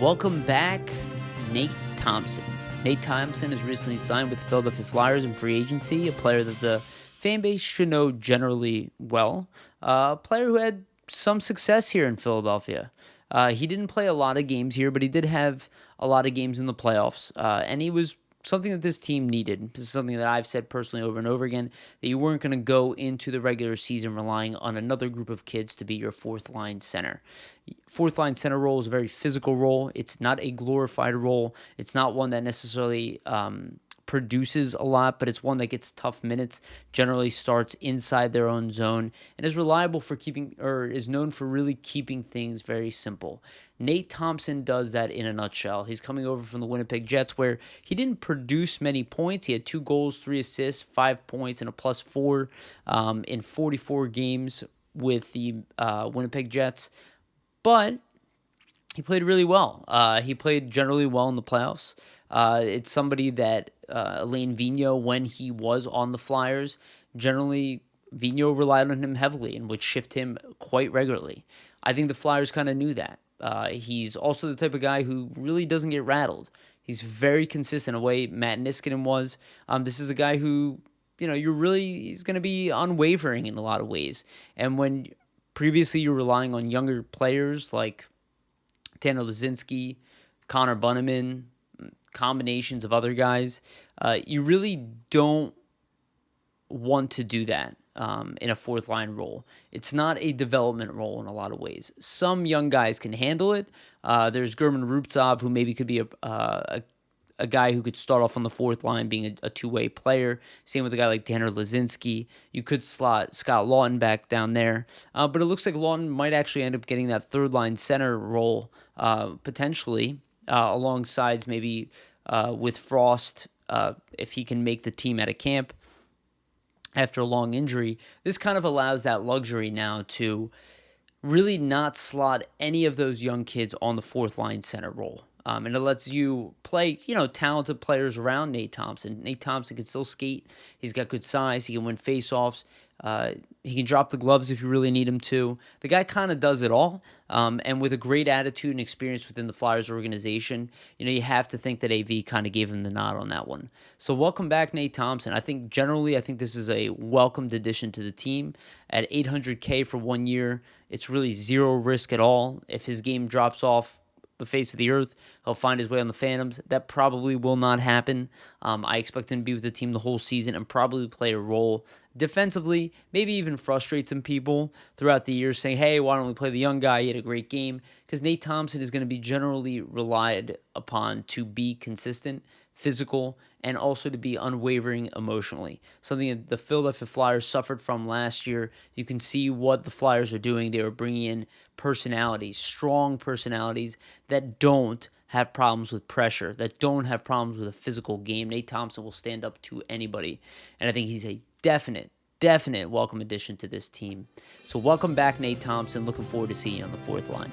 Welcome back, Nate Thompson. Nate Thompson has recently signed with the Philadelphia Flyers in free agency, a player that the fan base should know generally well. A player who had some success here in Philadelphia. He didn't play a lot of games here, but he did have a lot of games in the playoffs, and he was something that this team needed. This is something that I've said personally over and over again, that you weren't going to go into the regular season relying on another group of kids to be your fourth line center. Fourth line center role is a very physical role. It's not a glorified role. It's not one that necessarily produces a lot, but it's one that gets tough minutes, generally starts inside their own zone, and is reliable for keeping, or is known for really keeping things very simple. Nate Thompson does that in a nutshell. He's coming over from the Winnipeg Jets, where he didn't produce many points. He had 2 goals, 3 assists, 5 points, and a +4 in 44 games with the Winnipeg Jets. But he played really well. He played generally well in the playoffs. It's somebody that Alain Vigneault, when he was on the Flyers, generally Vigneault relied on him heavily and would shift him quite regularly. I think the Flyers kind of knew that. He's also the type of guy who really doesn't get rattled. He's very consistent, the way Matt Niskanen was. This is a guy who, he's going to be unwavering in a lot of ways. And when previously you're relying on younger players like Tanner Laczynski, Connor Bunnaman, combinations of other guys, you really don't want to do that in a fourth line role. It's not a development role in a lot of ways. Some young guys can handle it. There's German Rubtsov, who maybe could be a guy who could start off on the fourth line being a two-way player. Same with a guy like Tanner Laczynski. You could slot Scott Laughton back down there. But it looks like Laughton might actually end up getting that third line center role potentially alongside maybe with Frost if he can make the team out of camp after a long injury. This kind of allows that luxury now to really not slot any of those young kids on the fourth line center role. And it lets you play, talented players around Nate Thompson. Nate Thompson can still skate. He's got good size. He can win faceoffs. He can drop the gloves if you really need him to. The guy kind of does it all. And with a great attitude and experience within the Flyers organization, you have to think that AV kind of gave him the nod on that one. So welcome back, Nate Thompson. I think this is a welcomed addition to the team. At $800K for 1 year, it's really zero risk at all. If his game drops off the face of the earth, he'll find his way on the Phantoms. That probably will not happen. I expect him to be with the team the whole season and probably play a role defensively, maybe even frustrate some people throughout the year saying, hey, why don't we play the young guy? He had a great game. Because Nate Thompson is going to be generally relied upon to be consistent, physical, and also to be unwavering emotionally. Something that the Philadelphia Flyers suffered from last year. You can see what the Flyers are doing. They were bringing in personalities, strong personalities that don't have problems with pressure, that don't have problems with a physical game. Nate Thompson will stand up to anybody, and I think he's a definite welcome addition to this team. So welcome back, Nate Thompson. Looking forward to seeing you on the fourth line.